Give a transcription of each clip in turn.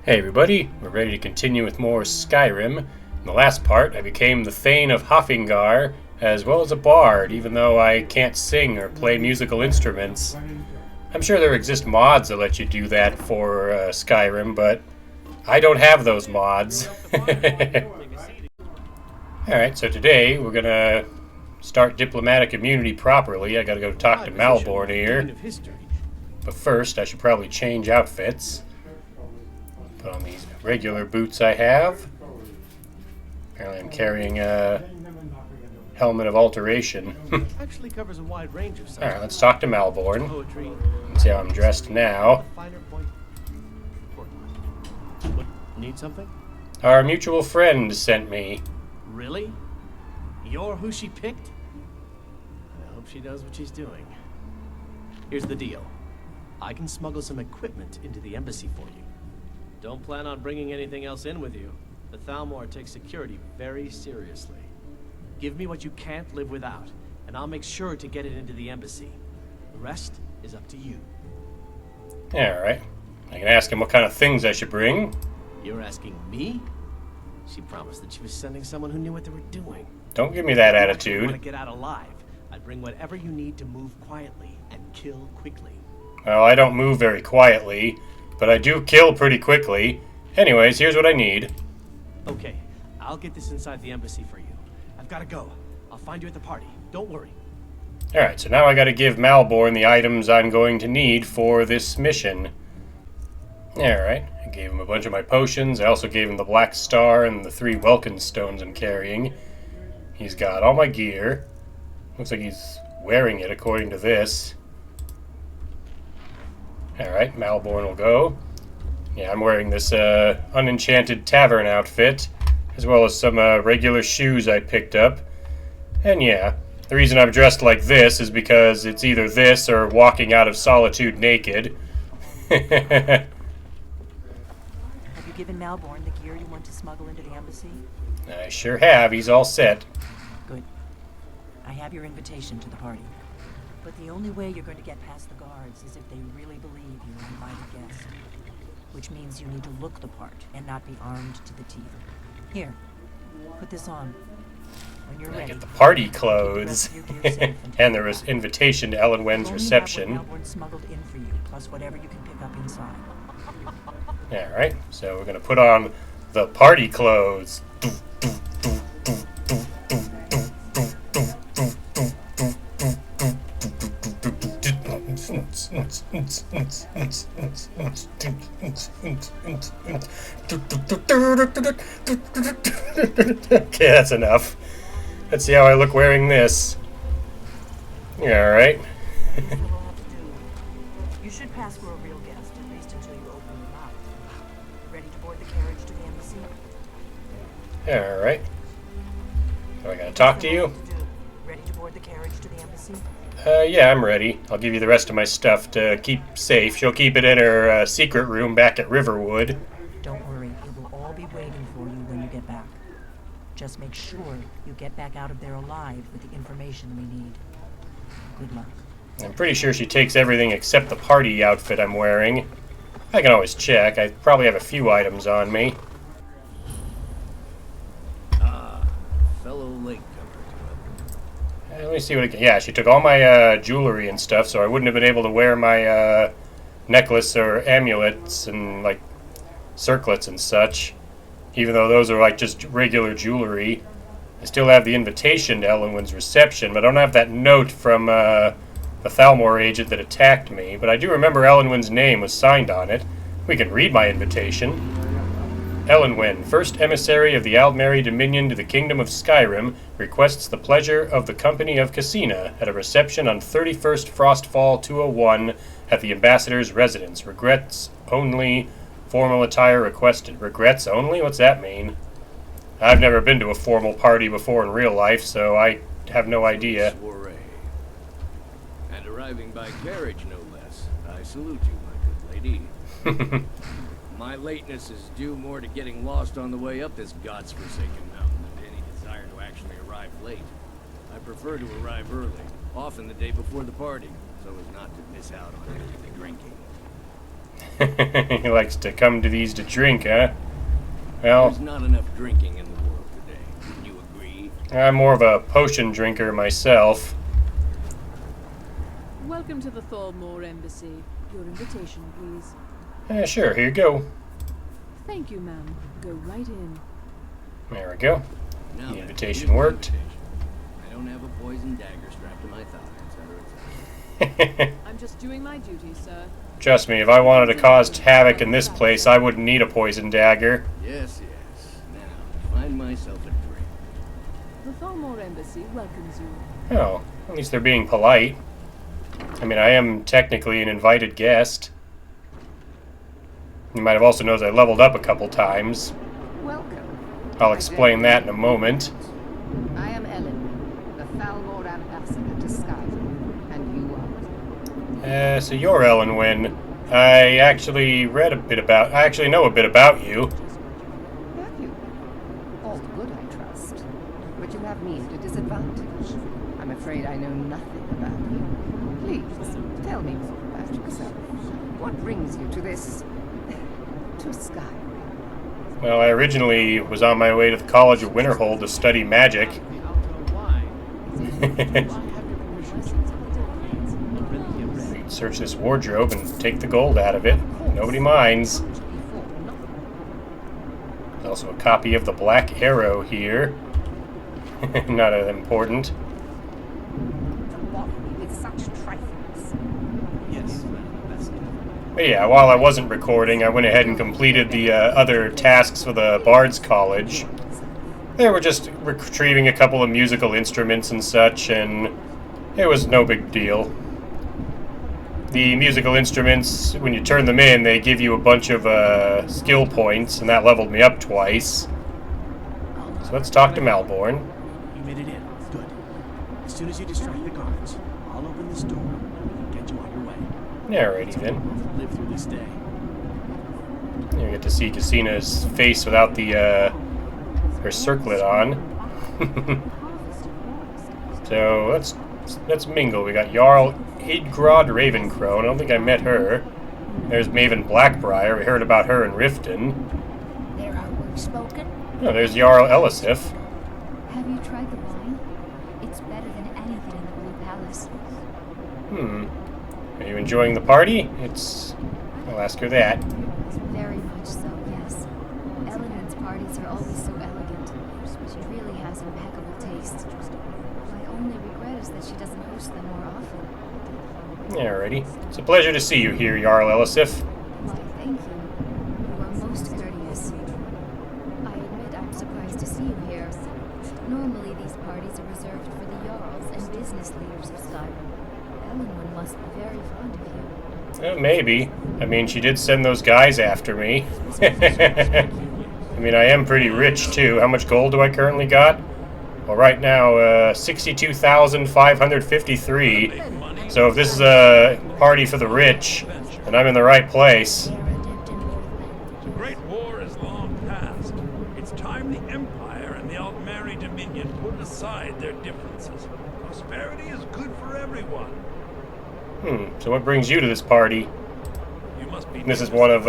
Hey everybody, we're ready to continue with more Skyrim. In the last part, I became the Thane of Hoffingar, as well as a bard, even though I can't sing or play musical instruments. I'm sure there exist mods that let you do that for Skyrim, but I don't have those mods. Alright, so today we're gonna start diplomatic immunity properly. I gotta go talk to Malborn here. But first, I should probably change outfits. Put on these regular boots I have. Apparently I'm carrying a helmet of alteration. Actually covers a wide range of Alright, let's talk to Malborn. poetry. Let's see how I'm dressed now. What, need something? Our mutual friend sent me. Really? You're who she picked? I hope she knows what she's doing. Here's the deal. I can smuggle some equipment into the embassy for you. Don't plan on bringing anything else in with you. The Thalmor takes security very seriously. Give me what you can't live without, and I'll make sure to get it into the embassy. The rest is up to you. Alright. I can ask him what kind of things I should bring. You're asking me? She promised that she was sending someone who knew what they were doing. Don't give me that You want attitude. to get out alive? I'd bring whatever you need to move quietly and kill quickly. Well, I don't move very quietly, but I do kill pretty quickly. Anyways, here's what I need. Okay, I'll get this inside the embassy for you. I've got to go. I'll find you at the party. Don't worry. Alright, so now I gotta give Malborn the items I'm going to need for this mission. Alright, I gave him a bunch of my potions. I also gave him the Black Star and the 3 Welkin stones I'm carrying. He's got all my gear. Looks like he's wearing it according to this. Alright, Malborn will go. Yeah, I'm wearing this unenchanted tavern outfit, as well as some regular shoes I picked up. And yeah, the reason I'm dressed like this is because it's either this or walking out of solitude naked. Have you given Malborn the gear you want to smuggle into the embassy? I sure have. He's all set. Good. I have your invitation to the party. But the only way you're going to get past the guards is if they really believe you're an invited guest. Which means you need to look the part and not be armed to the teeth. Here, put this on. When you're I ready, get the party clothes. keep the rest of your gear safe And there was invitation to Elenwen's reception. You'll only have what Malborn smuggled in for you, plus whatever you can pick up inside. Alright, so we're gonna put on the party clothes. Okay, that's enough. Let's see how I look wearing this. Alright. Here's what we'll have to do. You should pass for a real guest, at least until you open your mouth. Ready to board the carriage to the embassy? Alright. So I gotta talk to you? Ready to board the carriage to the embassy? Yeah, I'm ready. I'll give you the rest of my stuff to keep safe. She'll keep it in her secret room back at Riverwood. Don't worry, it will all be waiting for you when you get back. Just make sure you get back out of there alive with the information we need. Good luck. I'm pretty sure she takes everything except the party outfit I'm wearing. I can always check. I probably have a few items on me. Fellow latecomer. Let me see what it... Yeah, she took all my jewelry and stuff, so I wouldn't have been able to wear my necklace or amulets and, like, circlets and such. Even though those are, like, just regular jewelry. I still have the invitation to Elenwen's reception, but I don't have that note from the Thalmor agent that attacked me. But I do remember Elenwen's name was signed on it. We can read my invitation. Elenwen, first emissary of the Aldmeri Dominion to the Kingdom of Skyrim, requests the pleasure of the company of Cousina at a reception on 31st Frostfall 201 at the Ambassador's residence. Regrets only. Formal attire requested. Regrets only? What's that mean? I've never been to a formal party before in real life, so I have no idea. Soiree. And arriving by carriage, no less. I salute you, my good lady. My lateness is due more to getting lost on the way up this god's-forsaken mountain than to any desire to actually arrive late. I prefer to arrive early, often the day before the party, so as not to miss out on any of the drinking. He likes to come to these to drink, huh? Well, There's not enough drinking in the world today. Wouldn't you agree? I'm more of a potion drinker myself. Welcome to the Thalmor Embassy. Your invitation, please. Sure, here you go. Thank you, ma'am. Go right in. There we go. Now The then, invitation here's the worked. invitation. I don't have a poison dagger strapped to my thigh, etc. I'm just doing my duty, sir. Trust me, if I wanted to cause havoc in this place, I wouldn't need a poison dagger. Yes, yes. Now, find myself a drink. The Thalmor Embassy welcomes you. Oh, at least they're being polite. I mean, I am technically an invited guest. You might have also noticed I leveled up a couple times. Welcome. I'll explain that in a moment. I am Elenwen, the Thalmor Ambassador to Skyrim, and you are? So you're Elenwen. I actually know a bit about you. Have you? All good, I trust. But you have me at a disadvantage. I'm afraid I know nothing about you. Please, tell me more about yourself. What brings you to this... to Skyrim? Well, I originally was on my way to the College of Winterhold to study magic. Search this wardrobe and take the gold out of it. Nobody minds. There's also a copy of the Black Arrow here. Not as important. With such trifles. Yes, that's it. But yeah, while I wasn't recording, I went ahead and completed the other tasks for the Bard's College. They were just retrieving a couple of musical instruments and such, and it was no big deal. The musical instruments, when you turn them in, they give you a bunch of skill points, and that leveled me up twice. So let's talk to Malborn. You made it in. Good. As soon as you distract the guards, I'll open this door and get you on your way. Alrighty then. Live through this day. You get to see Cousina's face without the her circlet on. So let's mingle. We got Jarl Idgrod Ravencrow. I don't think I met her. There's Maven Blackbriar. We heard about her in Riften. There are words spoken. Oh, there's Jarl Elisif. Have you tried the wine? It's better than anything in the Blue Palace. Are you enjoying the party? I'll ask her that. Very much so, yes. Elenwen's parties are always so elegant. She really has impeccable taste. My only regret is that she doesn't host them more often. Alrighty. It's a pleasure to see you here, Jarl Elisif. Why, thank you. You are most courteous. I admit I'm surprised to see you here. Normally these parties are reserved for the Jarls and business leaders of Skyrim. Elenwen must be very fond of you. Maybe. I mean, she did send those guys after me. I mean, I am pretty rich, too. How much gold do I currently got? Well, right now, 62,553. So if this is a party for the rich, then I'm in the right place. The Great War is long past. It's time the Empire and the Altmeri Dominion put aside their differences. Prosperity is good for everyone. So what brings you to this party? You must be This is one of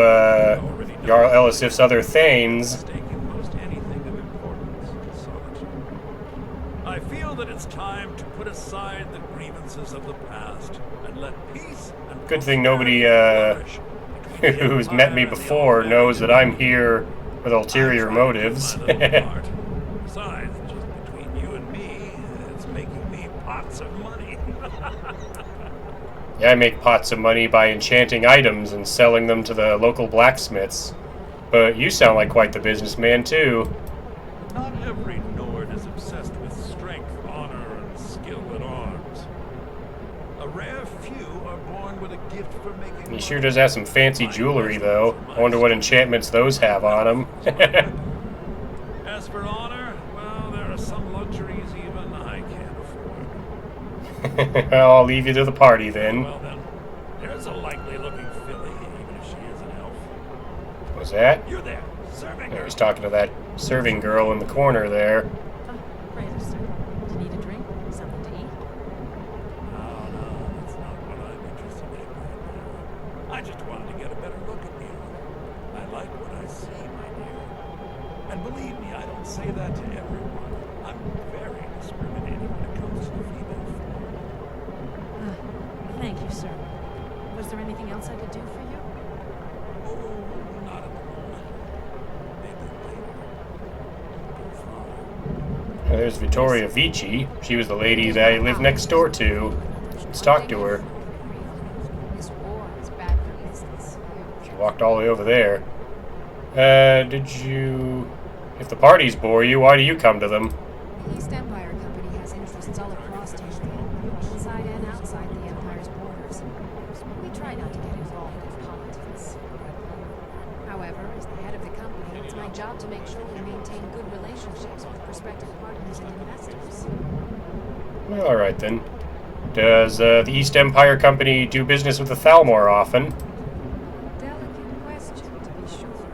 Jarl Elisif's other thanes. mistaken most anything of importance in solitude. I feel that it's time to put aside the grievances of the past and let peace and Good thing nobody flourish between the who's met me Empire and the before Altmeri knows that I'm Dominion. here with ulterior I tried to do motives. my little part. Besides, just between you and me, it's making me pots of money. Yeah, I make pots of money by enchanting items and selling them to the local blacksmiths. But you sound like quite the businessman, too. Not every Nord is obsessed with strength, honor, and skill at arms. A rare few are born with a gift for making He sure money. does have some fancy jewelry, though. I wonder what enchantments those have on him. As for honor, well, there are some luxuries even I can't afford. Well, I'll leave you to the party, then. Well then, there's a likely-looking filly, even if she is an elf. Was that? You're there, serving I her. was talking to that serving girl in the corner there. Right, sir. Do you need a drink? Something to eat? No, that's not what I'm interested in right now. I just wanted to get a better look at And believe me, I don't say that to everyone. I'm very discriminating when it comes to the female form. Thank you, sir. Was there anything else I could do for you? Oh, not at the moment. Maybe later. Go far. There's Vittoria Vici. She was the lady that I lived next door to. Let's talk to her. This war is bad for business. She walked all the way over there. Did you... If the parties bore you, why do you come to them? The East Empire Company has interests all across Delphine, inside and outside the Empire's borders. We try not to get involved in politics. However, as the head of the company, it's my job to make sure we maintain good relationships with prospective partners and investors. Well, alright then. Does the East Empire Company do business with the Thalmor often? Delicate question, to be sure.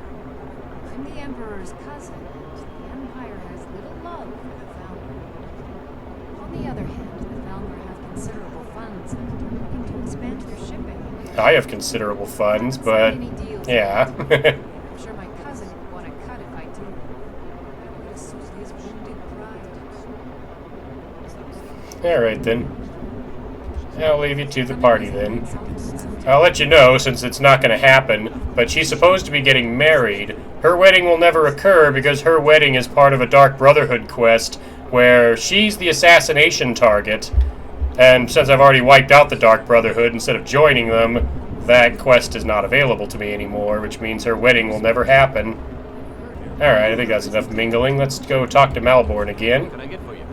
I'm the Emperor's cousin, and the Empire has little love for the Thalmor. On the other hand, the Thalmor have considerable funds and are looking to expand their shipping. I have considerable funds, but... Yeah. I'm sure my cousin would want to cut if I do. It would suit his wounded pride. Alright then. I'll leave you to the party then. I'll let you know since it's not going to happen, but she's supposed to be getting married. Her wedding will never occur because her wedding is part of a Dark Brotherhood quest where she's the assassination target. And since I've already wiped out the Dark Brotherhood instead of joining them, that quest is not available to me anymore, which means her wedding will never happen. Alright, I think that's enough mingling. Let's go talk to Malborn again. What can I get for you?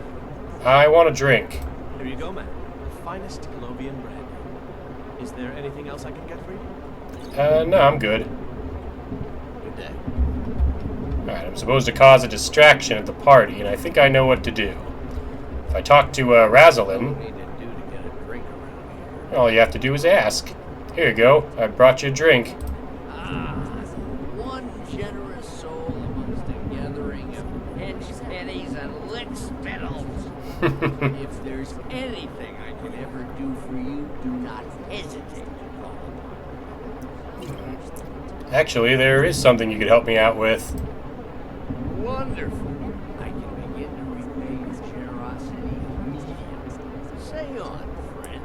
I want a drink. Here you go, man. The finest Colovian brandy. Is there anything else I can get for you? No, I'm good. Good day. Alright, I'm supposed to cause a distraction at the party, and I think I know what to do. If I talk to Razalin, What do you need to do to get a drink around here? all you have to do is ask. Here you go, I brought you a drink. Ah, one generous soul amongst a gathering of pinch pennies and lick spittles. If there's anything I can ever do for you, do not hesitate to call upon me. Actually, there is something you could help me out with. Wonderful. I can begin to repay your generosity immediately. Say on, friend.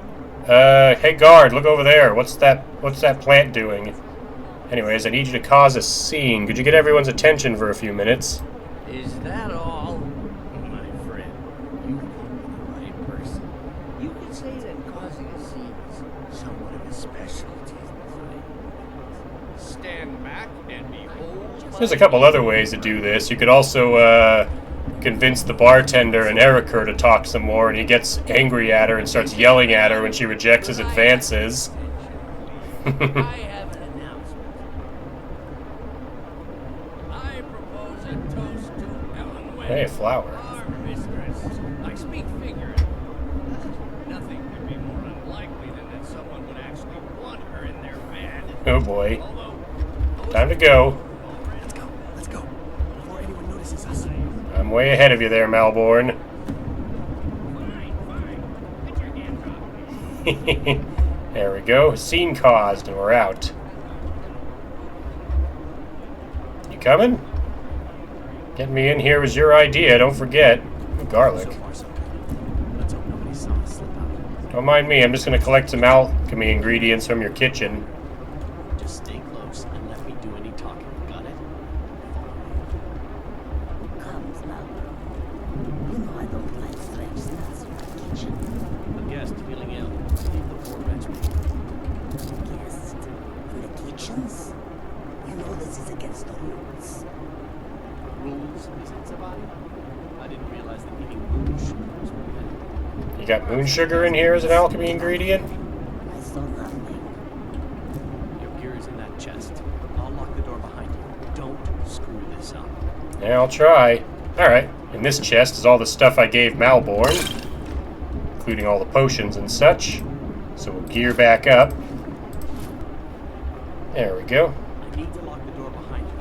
Hey guard, look over there. What's that plant doing? Anyways, I need you to cause a scene. Could you get everyone's attention for a few minutes? Is that all? My friend, you come to the right person. You could say that causing a scene is somewhat of a specialty of mine. Stand back and behold. There's a couple other ways to do this. You could also, convince the bartender and Eriker to talk some more, and he gets angry at her and starts yelling at her when she rejects his advances. I have an announcement. I propose a toast to Elenwen. Hey, a flower. Our mistress. I speak figuratively. Nothing could be more unlikely than that someone would actually want her in their bed. Oh boy. Although, Time to go. Let's go. Before anyone notices us. I'm way ahead of you there, Malborn. fine. Put your hands off me. There we go. Scene caused, and we're out. You coming? Getting me in here was your idea, don't forget. Ooh, garlic. So far, so good. Let's hope nobody saw us slip out. Don't mind me, I'm just gonna collect some alchemy ingredients from your kitchen. Just stay close and let me do any talking. Got it? Comes Malborn. You know I don't like strange smells in my kitchen. A guest feeling ill. Leave the poor wretch with me. Guest in the kitchens? You know this is against the rules. Rules, isn't somebody? I didn't realize that eating moon sugar was prohibited. You got moon sugar in here as an alchemy ingredient? I saw nothing. Your gear is in that chest. I'll lock the door behind you. Don't screw this up. Yeah, I'll try. Alright, in this chest is all the stuff I gave Malborn, including all the potions and such. So we'll gear back up. There we go. I need to lock the door behind you.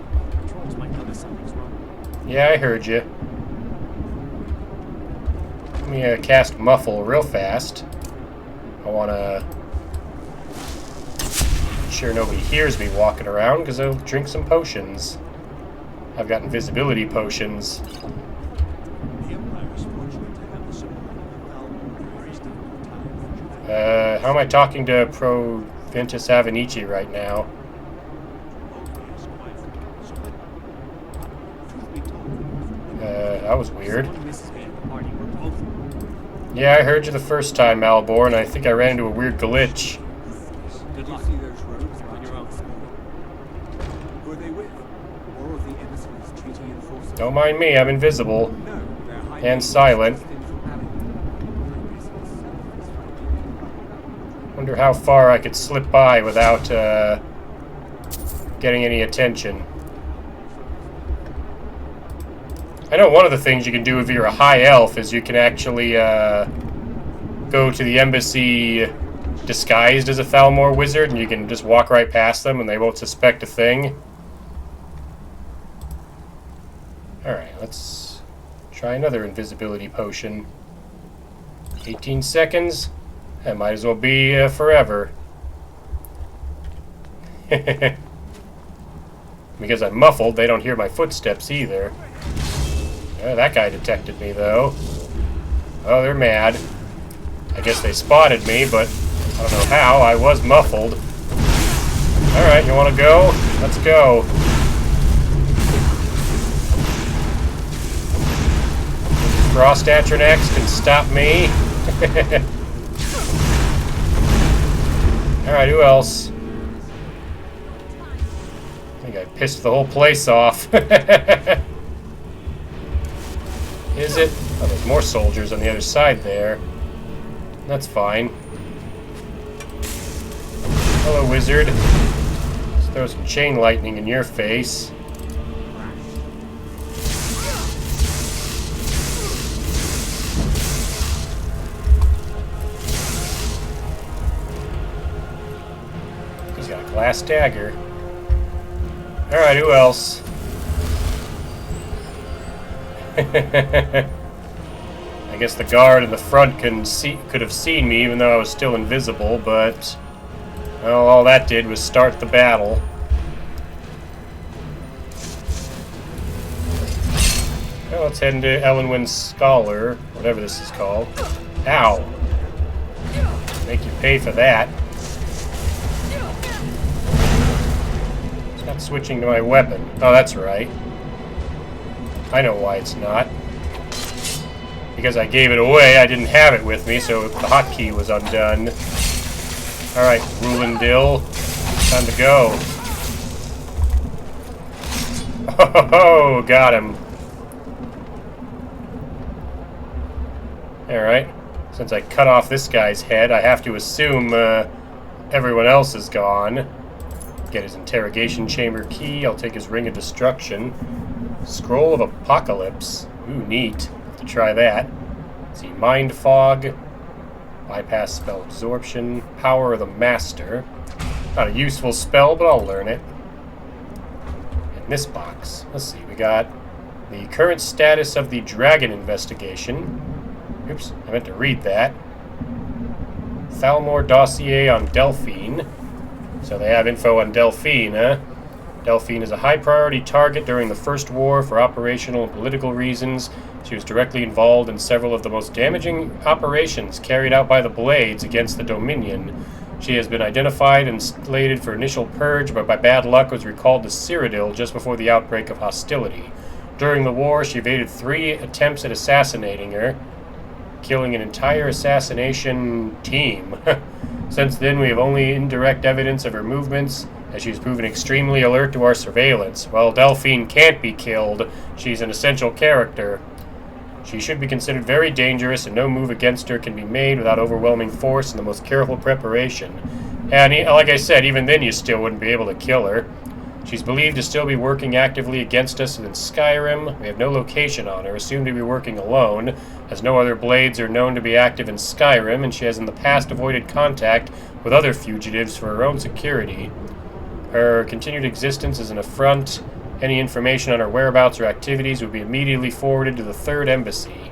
Patrols might notice something's wrong. Yeah, I heard you. Let me cast Muffle real fast. I want to make sure nobody hears me walking around because I'll drink some potions. I've got invisibility potions. The Empire is fortunate to have the support of the Thalmor in these difficult times. How am I talking to Proventus Avenici right now? That was weird. Yeah, I heard you the first time, Malborn. I think I ran into a weird glitch. Did you see those rogues on your own school? Who are they with? Or are the emissaries treaty enforcers? Don't mind me, I'm invisible. No, they're hiding And silent. Wonder how far I could slip by without getting any attention. I know one of the things you can do if you're a high elf is you can actually go to the embassy disguised as a Thalmor wizard, and you can just walk right past them and they won't suspect a thing. Alright, let's try another invisibility potion. 18 seconds. That might as well be forever. Because I'm muffled, they don't hear my footsteps either. That guy detected me, though. Oh, they're mad. I guess they spotted me, but I don't know how. I was muffled. Alright, you want to go? Let's go. Frost Atronax can stop me. Alright, who else? I think I pissed the whole place off. Is it? Oh, there's more soldiers on the other side there. That's fine. Hello, wizard. Let's throw some chain lightning in your face. He's got a glass dagger. Alright, who else? I guess the guard in the front could have seen me even though I was still invisible, but well, all that did was start the battle. Well, let's head into Elenwen's Scholar, whatever this is called. Ow! Make you pay for that. It's not switching to my weapon. Oh, that's right. I know why it's not. Because I gave it away, I didn't have it with me, so the hotkey was undone. Alright, Rulindil. Time to go. Oh, got him. Alright. Since I cut off this guy's head, I have to assume everyone else is gone. Get his interrogation chamber key. I'll take his Ring of Destruction. Scroll of Apocalypse. Ooh, neat. Have to try that. Let's see, Mind Fog. Bypass Spell Absorption. Power of the Master. Not a useful spell, but I'll learn it. In this box, let's see, we got the current status of the Dragon investigation. Oops, I meant to read that. Thalmor dossier on Delphine. So they have info on Delphine, huh? Delphine is a high-priority target during the First War for operational and political reasons. She was directly involved in several of the most damaging operations carried out by the Blades against the Dominion. She has been identified and slated for initial purge, but by bad luck was recalled to Cyrodiil just before the outbreak of hostility. During the war, she evaded 3 attempts at assassinating her, killing an entire assassination team. Since then, we have only indirect evidence of her movements, as she has proven extremely alert to our surveillance. While Delphine can't be killed, she's an essential character. She should be considered very dangerous, and no move against her can be made without overwhelming force and the most careful preparation. And like I said, even then you still wouldn't be able to kill her. She's believed to still be working actively against us in Skyrim. We have no location on her, assumed to be working alone, as no other Blades are known to be active in Skyrim, and she has in the past avoided contact with other fugitives for her own security. Her continued existence is an affront. Any information on her whereabouts or activities would be immediately forwarded to the 3rd Embassy.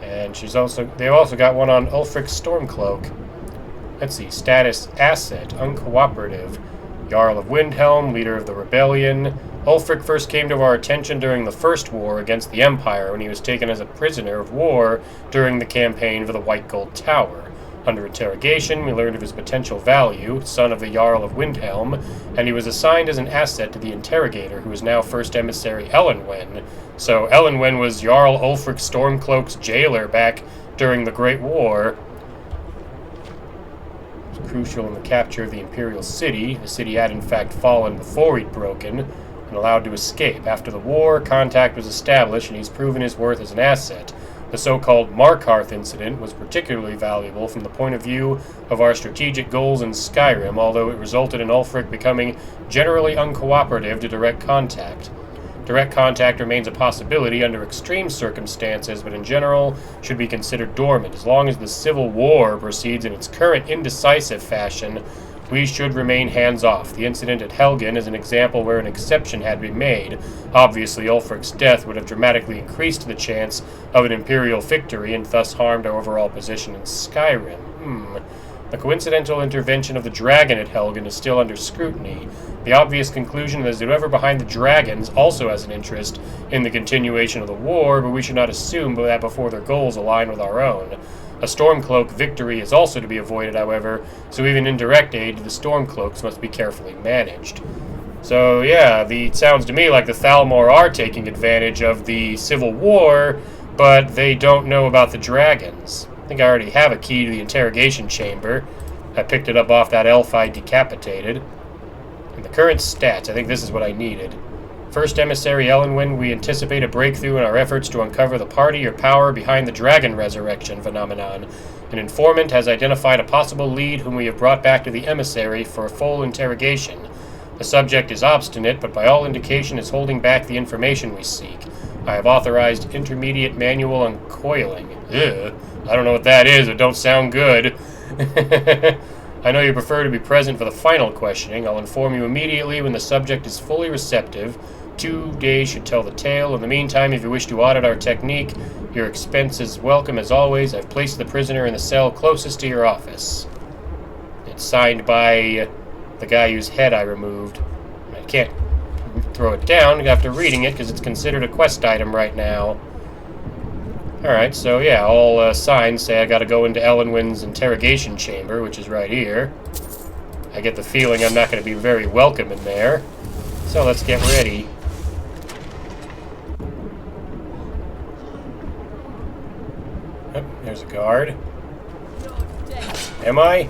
And they've also got one on Ulfric Stormcloak. Let's see, status asset, uncooperative. Jarl of Windhelm, leader of the rebellion. Ulfric first came to our attention during the First War against the Empire when he was taken as a prisoner of war during the campaign for the White Gold Tower. Under interrogation, we learned of his potential value, son of the Jarl of Windhelm, and he was assigned as an asset to the interrogator, who is now First Emissary Elenwen. So Elenwen was Jarl Ulfric Stormcloak's jailer back during the Great War. It was crucial in the capture of the Imperial City. The city had in fact fallen before he'd broken, and allowed to escape. After the war, contact was established, and he's proven his worth as an asset. The so-called Markarth incident was particularly valuable from the point of view of our strategic goals in Skyrim, although it resulted in Ulfric becoming generally uncooperative to direct contact. Direct contact remains a possibility under extreme circumstances, but in general should be considered dormant. As long as the Civil War proceeds in its current indecisive fashion, we should remain hands-off. The incident at Helgen is an example where an exception had been made. Obviously, Ulfric's death would have dramatically increased the chance of an Imperial victory and thus harmed our overall position in Skyrim. The coincidental intervention of the dragon at Helgen is still under scrutiny. The obvious conclusion is that whoever behind the dragons also has an interest in the continuation of the war, but we should not assume that before their goals align with our own. A Stormcloak victory is also to be avoided, however, so even indirect aid to the Stormcloaks must be carefully managed. So, yeah, it sounds to me like the Thalmor are taking advantage of the Civil War, but they don't know about the dragons. I think I already have a key to the interrogation chamber. I picked it up off that elf I decapitated. And the current stats, I think this is what I needed. First Emissary Elenwen, we anticipate a breakthrough in our efforts to uncover the party or power behind the dragon resurrection phenomenon. An informant has identified a possible lead whom we have brought back to the emissary for a full interrogation. The subject is obstinate, but by all indication is holding back the information we seek. I have authorized intermediate manual uncoiling. Ugh, I don't know what that is, it don't sound good. I know you prefer to be present for the final questioning. I'll inform you immediately when the subject is fully receptive. 2 days should tell the tale. In the meantime, if you wish to audit our technique, your expense is welcome as always. I've placed the prisoner in the cell closest to your office. It's signed by the guy whose head I removed. I can't throw it down after reading it because it's considered a quest item right now. Alright, so yeah, all signs say I gotta go into Elenwen's interrogation chamber, which is right here. I get the feeling I'm not gonna be very welcome in there. So let's get ready. Oh, there's a guard. Am I?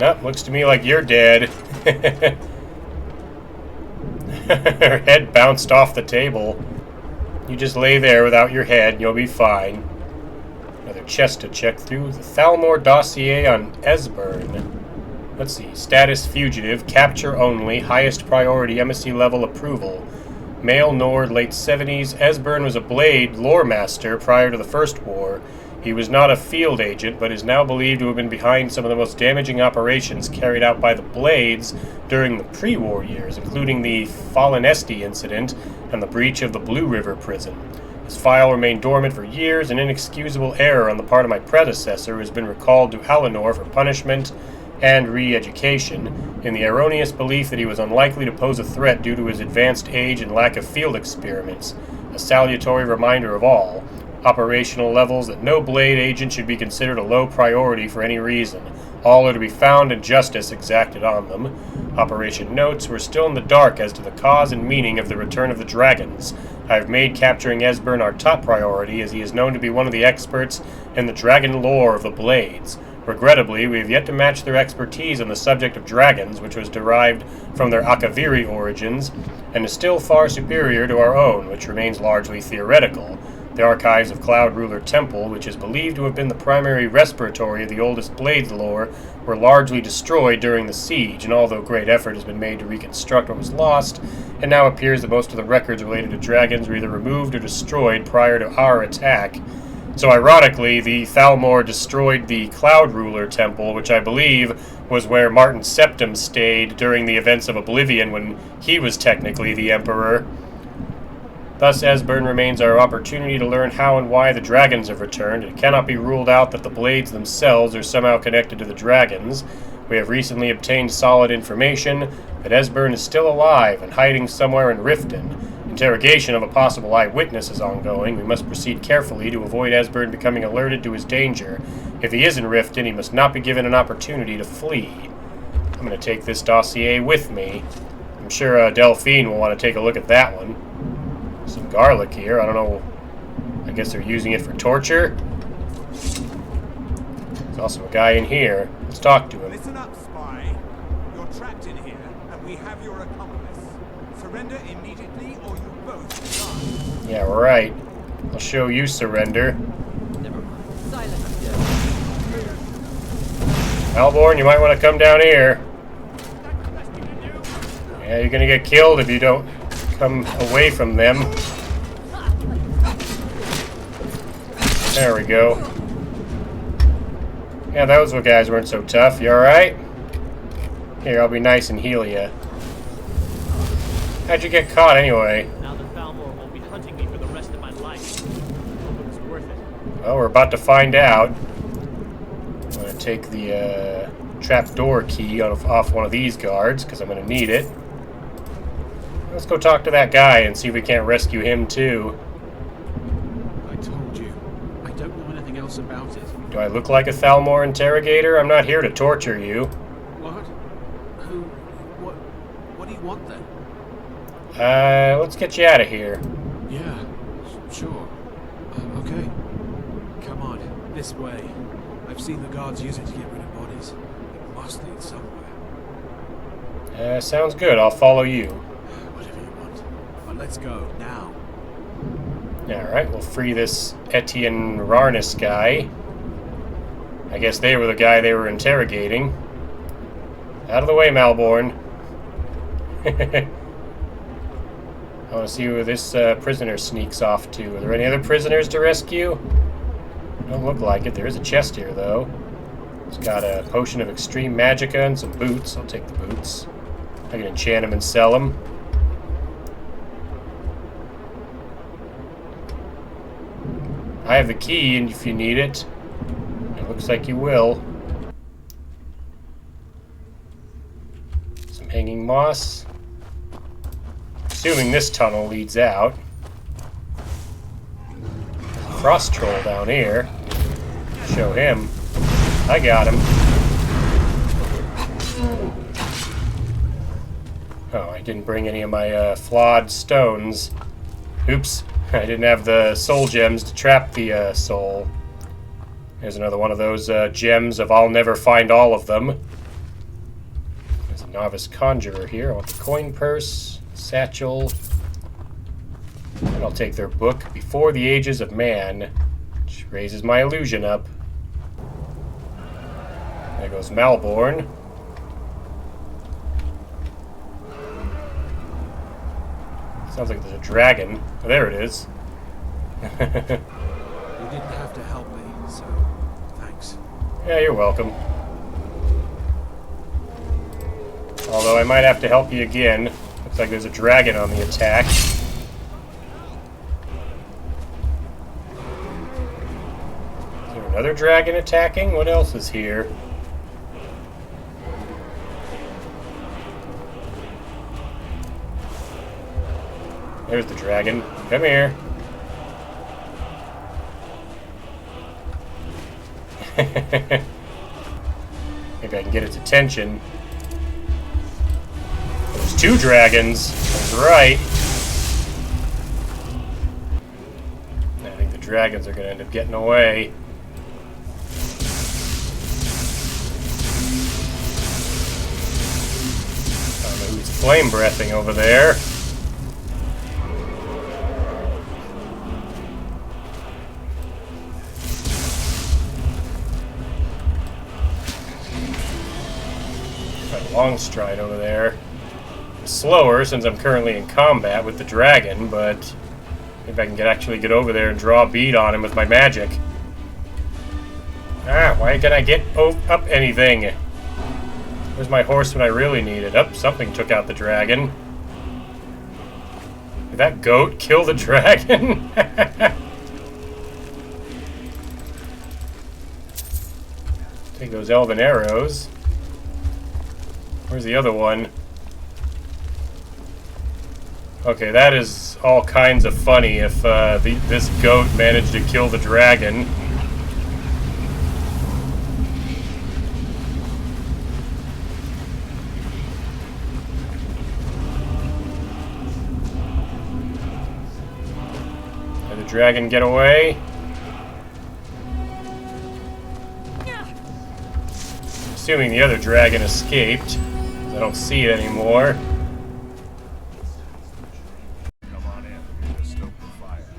Nope, looks to me like you're dead. Her head bounced off the table. You just lay there without your head and you'll be fine. Another chest to check through. The Thalmor dossier on Esbern. Let's see. Status fugitive. Capture only. Highest priority embassy level approval. Male Nord, late 70s. Esbern was a Blade lore master prior to the First War. He was not a field agent, but is now believed to have been behind some of the most damaging operations carried out by the Blades during the pre-war years, including the Fallenesti incident and the breach of the Blue River prison. His file remained dormant for years, an inexcusable error on the part of my predecessor who has been recalled to Alinor for punishment and re-education, in the erroneous belief that he was unlikely to pose a threat due to his advanced age and lack of field experiments. A salutary reminder of all. Operational levels that no Blade agent should be considered a low priority for any reason. All are to be found and justice exacted on them. Operation notes, we're still in the dark as to the cause and meaning of the return of the dragons. I have made capturing Esbern our top priority, as he is known to be one of the experts in the dragon lore of the Blades. Regrettably, we have yet to match their expertise on the subject of dragons, which was derived from their Akaviri origins, and is still far superior to our own, which remains largely theoretical. The archives of Cloud Ruler Temple, which is believed to have been the primary respiratory of the oldest Blades lore, were largely destroyed during the siege, and although great effort has been made to reconstruct what was lost, it now appears that most of the records related to dragons were either removed or destroyed prior to our attack. So ironically, the Thalmor destroyed the Cloud Ruler Temple, which I believe was where Martin Septim stayed during the events of Oblivion when he was technically the Emperor. Thus, Esbern remains our opportunity to learn how and why the dragons have returned. It cannot be ruled out that the Blades themselves are somehow connected to the dragons. We have recently obtained solid information that Esbern is still alive and hiding somewhere in Riften. Interrogation of a possible eyewitness is ongoing. We must proceed carefully to avoid Esbern becoming alerted to his danger. If he is in Riften, he must not be given an opportunity to flee. I'm going to take this dossier with me. I'm sure Delphine will want to take a look at that one. Some garlic here. I don't know. I guess they're using it for torture. There's also a guy in here. Let's talk to him. Listen up, spy. You're trapped in here, and we have your accomplice. Surrender immediately, or you both die. Yeah, right. I'll show you surrender. Never mind. Silence. Malborn, you might want to come down here. Yeah, you're gonna get killed if you don't come away from them. There we go. Yeah, those guys weren't so tough. You alright? Here, I'll be nice and heal you. How'd you get caught anyway? Now the Thalmor won't be hunting me for the rest of my life. Hope it was worth it. Well, we're about to find out. I'm gonna take the trapdoor key off one of these guards, because I'm gonna need it. Let's go talk to that guy and see if we can't rescue him too. I told you. I don't know anything else about it. Do I look like a Thalmor interrogator? I'm not here to torture you. What? Who? What do you want then? Let's get you out of here. Yeah, sure. Okay. Come on, this way. I've seen the guards use it to get rid of bodies. It must lead somewhere. Sounds good. I'll follow you. Whatever you want. But let's go, now. Alright, we'll free this Etienne Rarnus guy. I guess they were the guy they were interrogating. Out of the way, Malborn. I want to see where this prisoner sneaks off to. Are there any other prisoners to rescue? Don't look like it. There is a chest here, though. It's got a potion of extreme magicka and some boots. I'll take the boots. I can enchant them and sell them. I have the key, and if you need it, it looks like you will. Some hanging moss. Assuming this tunnel leads out. Frost troll down here. Show him. I got him. Oh, I didn't bring any of my flawed stones. Oops. I didn't have the soul gems to trap the soul. There's another one of those gems of I'll never find all of them. There's a novice conjurer here. I want the coin purse, satchel, and I'll take their book, Before the Ages of Man, which raises my illusion up. There goes Malborn. Sounds like there's a dragon. Oh, there it is. You didn't have to help me, so thanks. Yeah, you're welcome. Although I might have to help you again. Looks like there's a dragon on the attack. Is there another dragon attacking? What else is here? There's the dragon. Come here. Maybe I can get its attention. There's two dragons. That's right. I think the dragons are going to end up getting away. I don't know who's flame breathing over there. Long stride over there. It's slower since I'm currently in combat with the dragon, but maybe I can actually get over there and draw a bead on him with my magic. Ah, why can't I get up anything? Where's my horse when I really need it? Oh, something took out the dragon. Did that goat kill the dragon? Take those elven arrows. Where's the other one? Okay, that is all kinds of funny if this goat managed to kill the dragon. Did the dragon get away? Assuming the other dragon escaped. I don't see it anymore.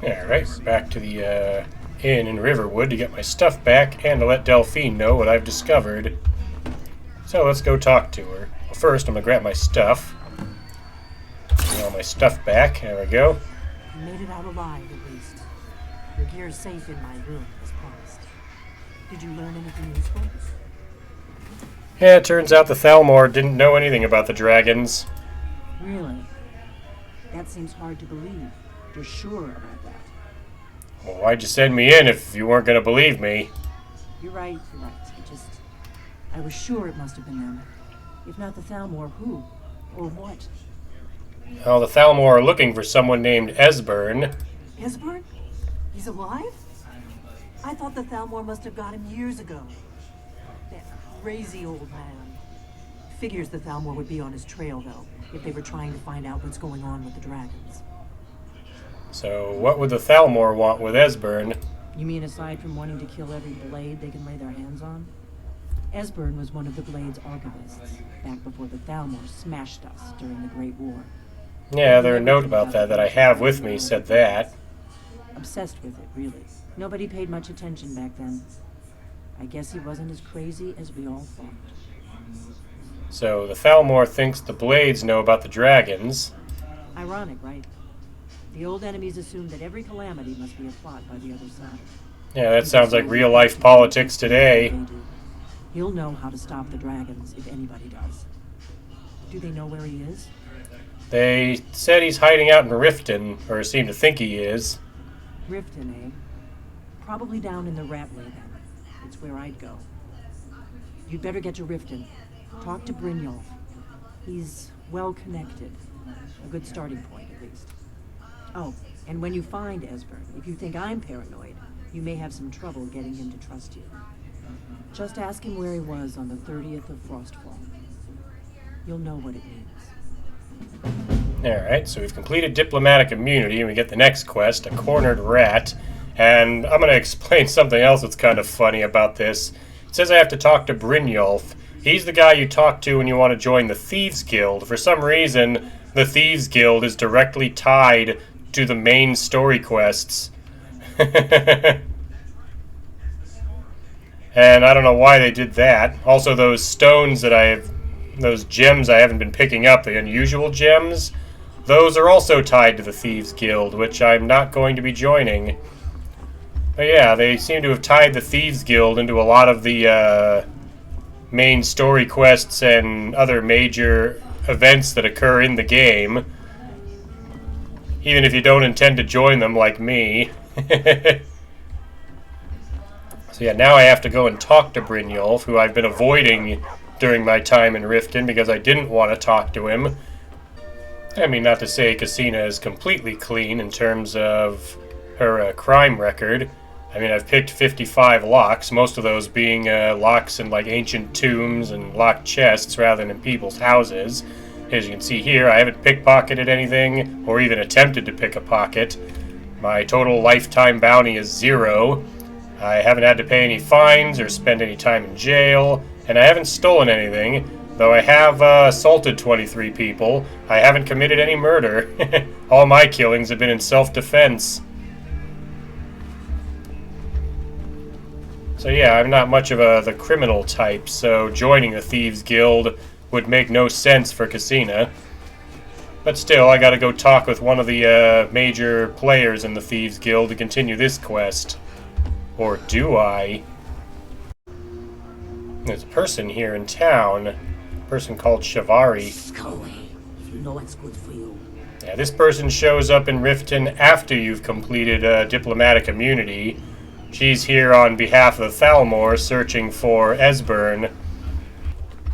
Alright, we're back to the inn in Riverwood to get my stuff back and to let Delphine know what I've discovered. So let's go talk to her. Well, first, I'm going to grab my stuff. Get all my stuff back. There we go. You made it out alive, at least. Your gear's safe in my room, as promised. Did you learn anything useful? Yeah, it turns out the Thalmor didn't know anything about the dragons. Really? That seems hard to believe. You're sure about that? Well, why'd you send me in if you weren't going to believe me? You're right, you're right. I was sure it must have been them. If not the Thalmor, who? Or what? Well, the Thalmor are looking for someone named Esbern. Esbern? He's alive? I thought the Thalmor must have got him years ago. That crazy old man. Figures the Thalmor would be on his trail, though, if they were trying to find out what's going on with the dragons. So, what would the Thalmor want with Esbern? You mean aside from wanting to kill every blade they can lay their hands on? Esbern was one of the Blade's archivists, back before the Thalmor smashed us during the Great War. Yeah, there's a note about that I have with me said that. Obsessed with it, really. Nobody paid much attention back then. I guess he wasn't as crazy as we all thought. So, the Thalmor thinks the Blades know about the dragons. Ironic, right? The old enemies assumed that every calamity must be a plot by the other side. Yeah, that sounds like real-life politics today. He'll know how to stop the dragons, if anybody does. Do they know where he is? They said he's hiding out in Riften, or seem to think he is. Riften, eh? Probably down in the Ratley, then. It's where I'd go. You'd better get to Riften. Talk to Brynjolf. He's well-connected. A good starting point, at least. Oh, and when you find Esbern, if you think I'm paranoid, you may have some trouble getting him to trust you. Just ask him where he was on the 30th of Frostfall. You'll know what it means. Alright, so we've completed diplomatic immunity, and we get the next quest, a cornered rat. And I'm going to explain something else that's kind of funny about this. It says I have to talk to Brynjolf. He's the guy you talk to when you want to join the Thieves Guild. For some reason, the Thieves Guild is directly tied to the main story quests. And I don't know why they did that. Also, those stones that those gems I haven't been picking up, the unusual gems, those are also tied to the Thieves Guild, which I'm not going to be joining. But yeah, they seem to have tied the Thieves Guild into a lot of the main story quests and other major events that occur in the game. Even if you don't intend to join them like me. So yeah, now I have to go and talk to Brynjolf, who I've been avoiding during my time in Riften because I didn't want to talk to him. I mean, not to say Cousina is completely clean in terms of her crime record. I mean, I've picked 55 locks, most of those being locks in like ancient tombs and locked chests rather than in people's houses. As you can see here, I haven't pickpocketed anything or even attempted to pick a pocket. My total lifetime bounty is 0. I haven't had to pay any fines or spend any time in jail, and I haven't stolen anything, though I have assaulted 23 people. I haven't committed any murder. All my killings have been in self-defense. So yeah, I'm not much of the criminal type, so joining the Thieves Guild would make no sense for Cousina. But still, I gotta go talk with one of the major players in the Thieves Guild to continue this quest. Or do I? There's a person here in town. A person called Shivari. Scully, you know what's good for you. Yeah, this person shows up in Riften after you've completed diplomatic immunity. She's here on behalf of the Thalmor, searching for Esbern.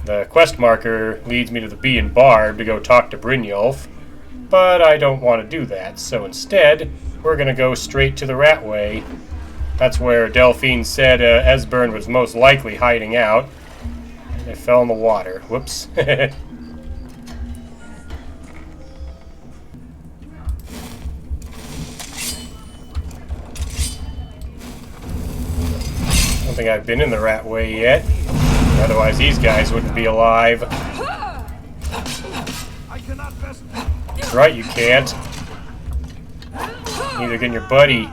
The quest marker leads me to the Bee and Barb to go talk to Brynjolf, but I don't want to do that, so instead, we're going to go straight to the Ratway. That's where Delphine said Esbern was most likely hiding out. And it fell in the water. Whoops. Don't think I've been in the Ratway yet. Otherwise, these guys wouldn't be alive. That's right, you can't. Neither can your buddy.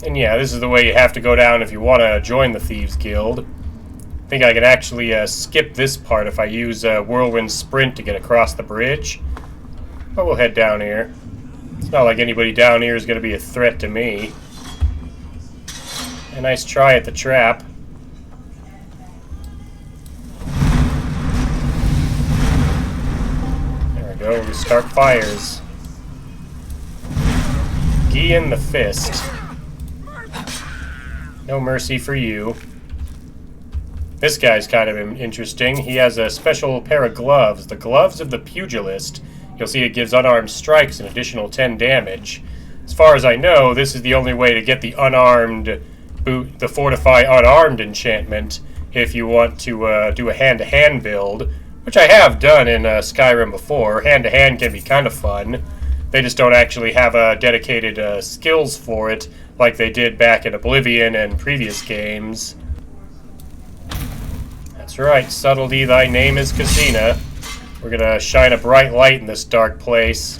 And yeah, this is the way you have to go down if you want to join the Thieves Guild. I think I can actually skip this part if I use Whirlwind Sprint to get across the bridge. But we'll head down here. It's not like anybody down here is going to be a threat to me. A nice try at the trap. There we go, we start fires. Gian the Fist. No mercy for you. This guy's kind of interesting. He has a special pair of gloves, the Gloves of the Pugilist. You'll see it gives unarmed strikes an additional 10 damage. As far as I know, this is the only way to get the unarmed boot, the Fortify Unarmed enchantment, if you want to do a hand-to-hand build, which I have done in Skyrim before. Hand-to-hand can be kind of fun. They just don't actually have dedicated skills for it like they did back in Oblivion and previous games. That's right, Subtlety, thy name is Cousina. We're gonna shine a bright light in this dark place.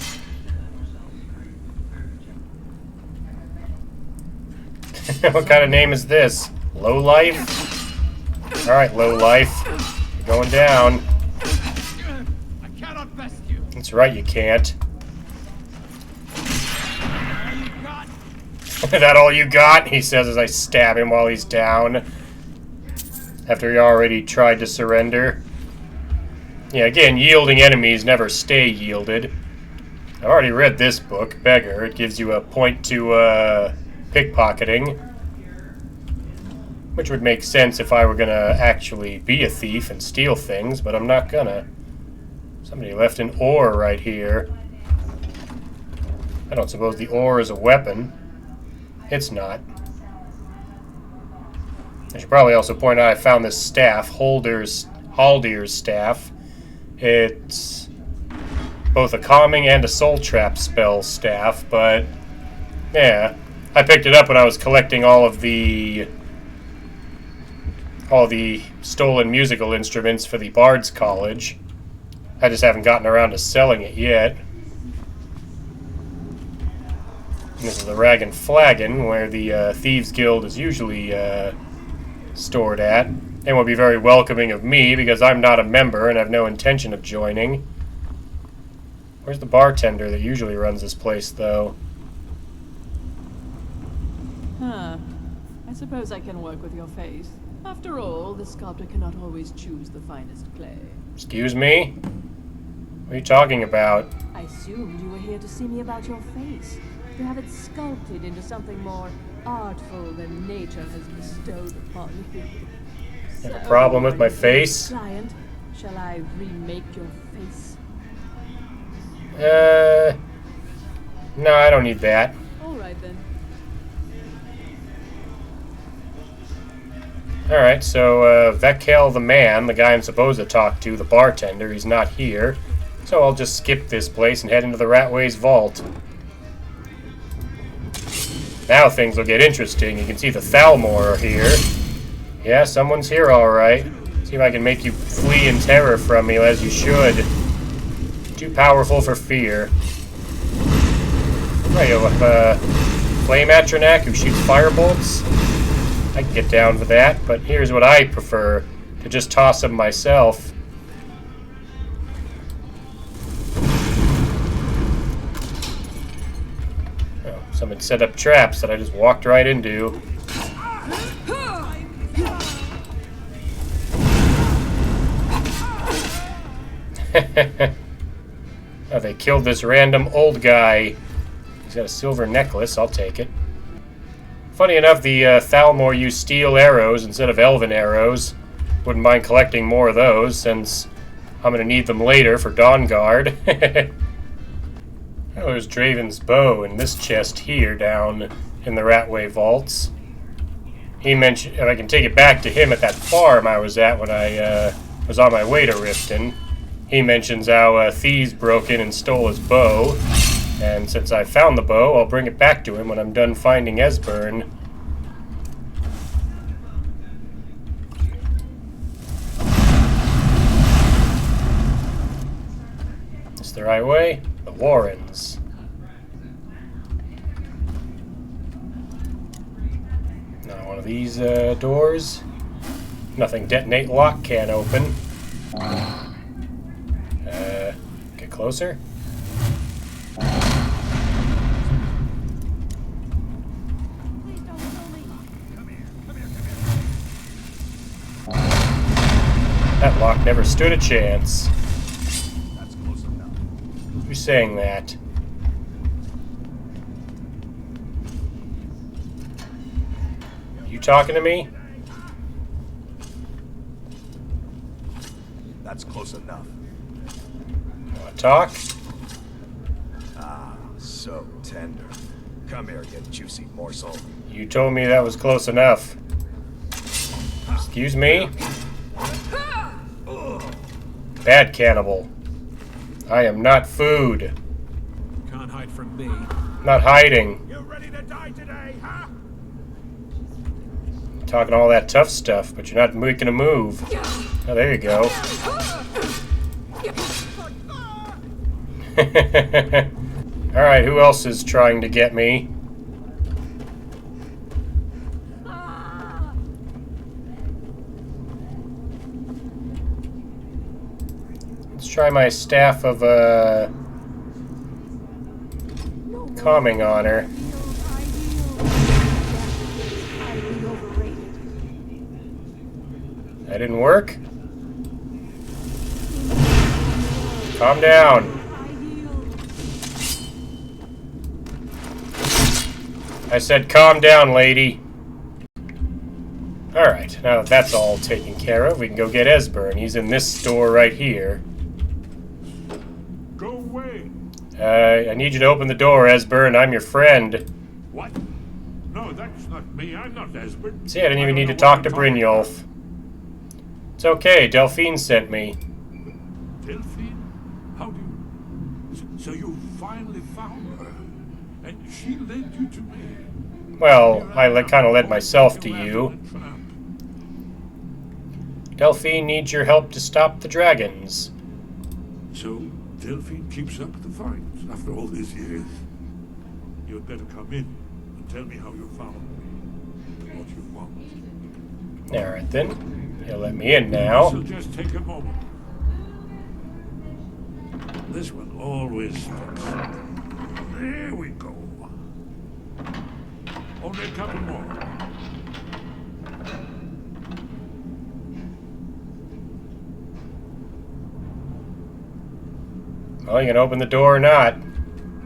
What kind of name is this? Lowlife? Alright, Lowlife. You're going down. I cannot best you. That's right, you can't. That all you got? He says as I stab him while he's down. After he already tried to surrender. Yeah, again, yielding enemies never stay yielded. I've already read this book, Beggar. It gives you a point to pickpocketing. Which would make sense if I were gonna actually be a thief and steal things, but I'm not gonna. Somebody left an ore right here. I don't suppose the ore is a weapon. It's not. I should probably also point out I found this staff, Haldir's staff. It's both a calming and a soul trap spell staff, but yeah, I picked it up when I was collecting all the stolen musical instruments for the Bard's College. I just haven't gotten around to selling it yet. And this is the Rag and Flagon, where the Thieves Guild is usually stored at. They won't be very welcoming of me because I'm not a member and have no intention of joining. Where's the bartender that usually runs this place, though? Huh. I suppose I can work with your face. After all, the sculptor cannot always choose the finest clay. Excuse me? What are you talking about? I assumed you were here to see me about your face. To have it sculpted into something more artful than nature has bestowed upon you. You have a problem with my face? Client, shall I remake your face? No, I don't need that. All right then. Alright, so Vekel the man, the guy I'm supposed to talk to, the bartender, he's not here. So I'll just skip this place and head into the Ratway's vault. Now things will get interesting. You can see the Thalmor are here. Yeah, someone's here alright. See if I can make you flee in terror from me, as you should. Too powerful for fear. Right, you have Flame Atronak who shoots firebolts. I can get down for that, but here's what I prefer. To just toss them myself. Oh, someone set up traps that I just walked right into. Oh, they killed this random old guy. He's got a silver necklace. I'll take it. Funny enough, the Thalmor use steel arrows instead of elven arrows. Wouldn't mind collecting more of those, since I'm going to need them later for Dawn Guard. Oh, there's Draven's bow in this chest here down in the Ratway Vaults. He mentioned, and I can take it back to him at that farm I was at when I was on my way to Riften. He mentions how thieves broke in and stole his bow. And since I found the bow, I'll bring it back to him when I'm done finding Esbern. Is the right way? The Warrens. Not one of these doors. Nothing detonate lock can't open. Get closer. That lock never stood a chance. That's close enough. Who's saying that? You talking to me? That's close enough. Want to talk? Ah, so tender. Come here, you juicy morsel. You told me that was close enough. Excuse me? Bad cannibal. I am not food. Can't hide from me. Not hiding. You ready to die today, huh? Talking all that tough stuff, but you're not making a move. Oh, there you go. Alright, who else is trying to get me? Let's try my staff of calming on her. That didn't work? Calm down. I said calm down, lady. Alright, now that that's all taken care of, we can go get Esbern. He's in this store right here. Go away. I need you to open the door, Esbern. I'm your friend. What? No, that's not me. I'm not Esbern. See, I didn't even need to talk to Brynjolf. It's okay, Delphine sent me. Delphine? How do you... So you finally found her, and she led you to me. Well, I kind of led myself to you. Delphine needs your help to stop the dragons. So Delphine keeps up the fight after all these years. You'd better come in and tell me how you found me, what you want. Alright then. He'll let me in now. So just take a moment. This one always sticks. There we go. Only a couple more. Well, you can open the door or not.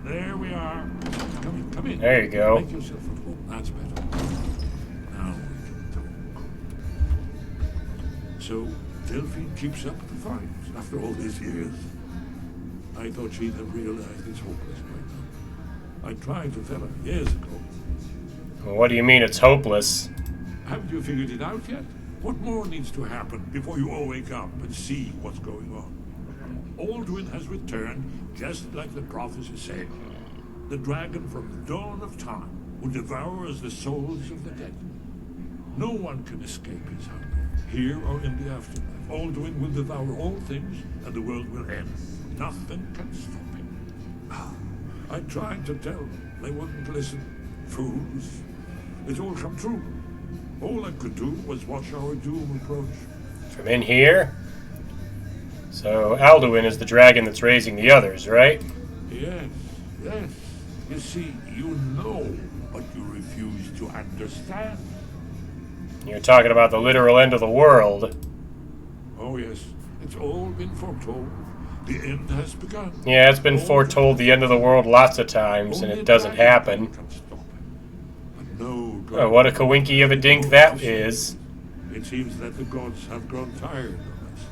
There we are. Come in, come in. There you go. Make yourself at home. That's better. Now we can talk. So, Delphine keeps up the fight after all these years. I thought she'd have realized it's hopeless by now. I tried to tell her years ago. Well, what do you mean it's hopeless? Haven't you figured it out yet? What more needs to happen before you all wake up and see what's going on? Alduin has returned, just like the prophecy said. The dragon from the dawn of time will devour the souls of the dead. No one can escape his hunger, here or in the afterlife. Alduin will devour all things, and the world will end. Nothing can stop him. I tried to tell them. They wouldn't listen. Fools. It's all come true. All I could do was watch our doom approach. From in here? So Alduin is the dragon that's raising the others, right? Yes, yes. You see, you know, but you refuse to understand. You're talking about the literal end of the world. Oh yes, it's all been foretold. The end has begun. Yeah, it's been foretold the end of the world lots of times, and it doesn't happen. Oh, what a coinky of a dink that is. It seems that the gods have grown tired of us.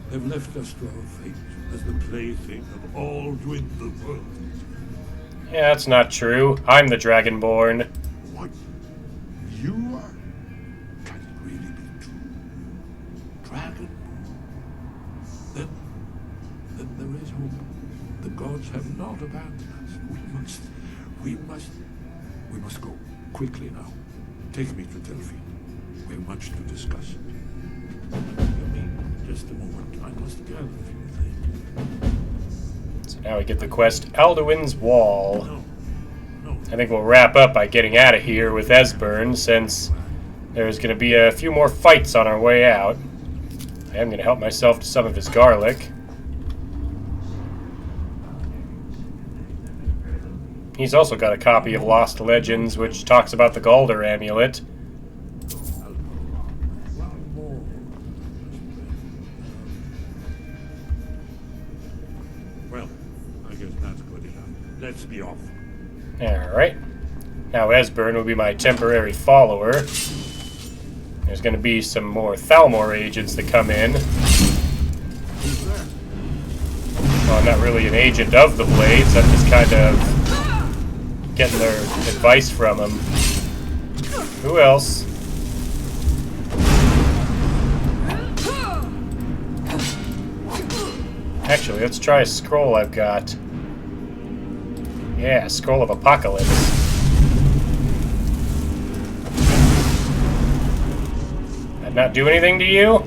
They've left us to our fate as the plaything of all who in the world. Yeah, that's not true. I'm the Dragonborn. What? You are? Can it really be true? Dragonborn? Then there is hope. The gods have not abandoned us. We must go. Quickly now. Take me to Delphine. We have much to discuss. Give me just a moment. I must gather a few things. So now we get the quest Alduin's Wall. No. I think we'll wrap up by getting out of here with Esbern, since there's going to be a few more fights on our way out. I am going to help myself to some of his garlic. He's also got a copy of Lost Legends, which talks about the Galder amulet. Well, I guess that's good enough. Let's be off. Alright. Now Esbern will be my temporary follower. There's going to be some more Thalmor agents that come in. Well, I'm not really an agent of the Blades. I'm just kind of getting their advice from him. Who else? Actually, let's try a scroll I've got. Yeah, Scroll of Apocalypse. That not do anything to you?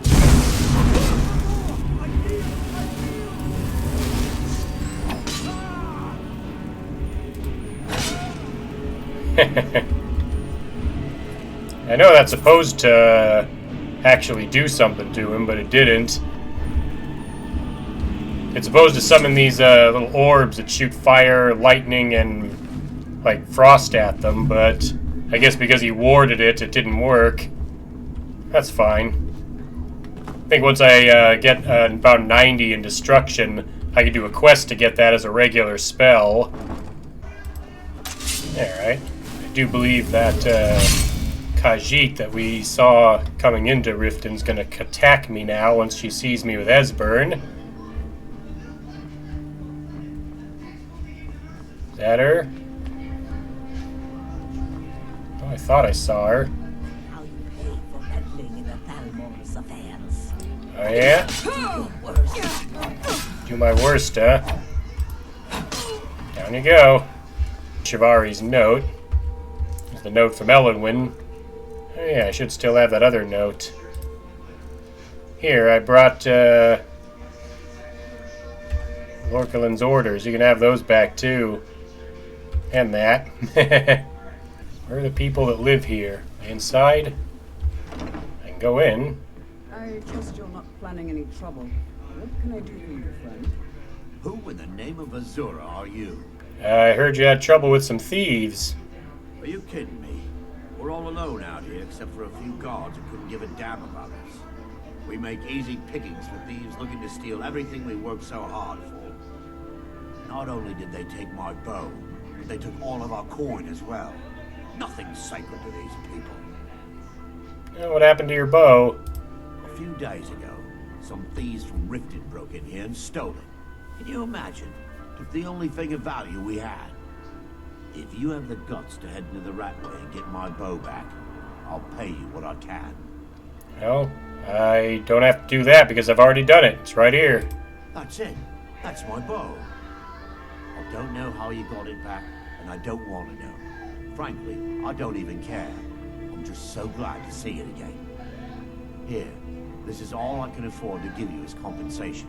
I know that's supposed to actually do something to him, but it didn't. It's supposed to summon these little orbs that shoot fire, lightning, and like frost at them, but I guess because he warded it, it didn't work. That's fine. I think once I get about 90 in Destruction, I can do a quest to get that as a regular spell. Alright. I do believe that Khajiit that we saw coming into Riften's gonna attack me now once she sees me with Esbern. Is that her? Oh, I thought I saw her. How you pay for meddling in the Thalmor's affairs. Oh yeah? Do my worst, huh? Down you go. Shivari's note. There's the note from Elenwen. Oh yeah, I should still have that other note. Here, I brought Lorcalin's orders. You can have those back too. And that. Where are the people that live here? Inside? I can go in. I trust you're not planning any trouble. What can I do for you, friend? Who in the name of Azura are you? I heard you had trouble with some thieves. Are you kidding me? We're all alone out here, except for a few guards who couldn't give a damn about us. We make easy pickings for thieves looking to steal everything we worked so hard for. Not only did they take my bow, but they took all of our coin as well. Nothing's sacred to these people. What happened to your bow? A few days ago, some thieves from Riften broke in here and stole it. Can you imagine? Took the only thing of value we had. If you have the guts to head into the Ratway and get my bow back, I'll pay you what I can. Well, I don't have to do that because I've already done it. It's right here. That's it. That's my bow. I don't know how you got it back, and I don't want to know. Frankly, I don't even care. I'm just so glad to see it again. Here, this is all I can afford to give you as compensation.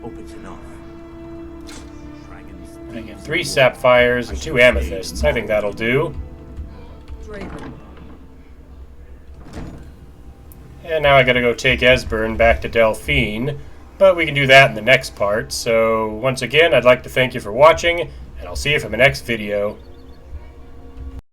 Hope it's enough. I get 3 sapphires and 2 amethysts. I think that'll do. Draven. And now I gotta go take Esbern back to Delphine, but we can do that in the next part. So once again, I'd like to thank you for watching, and I'll see you for my next video.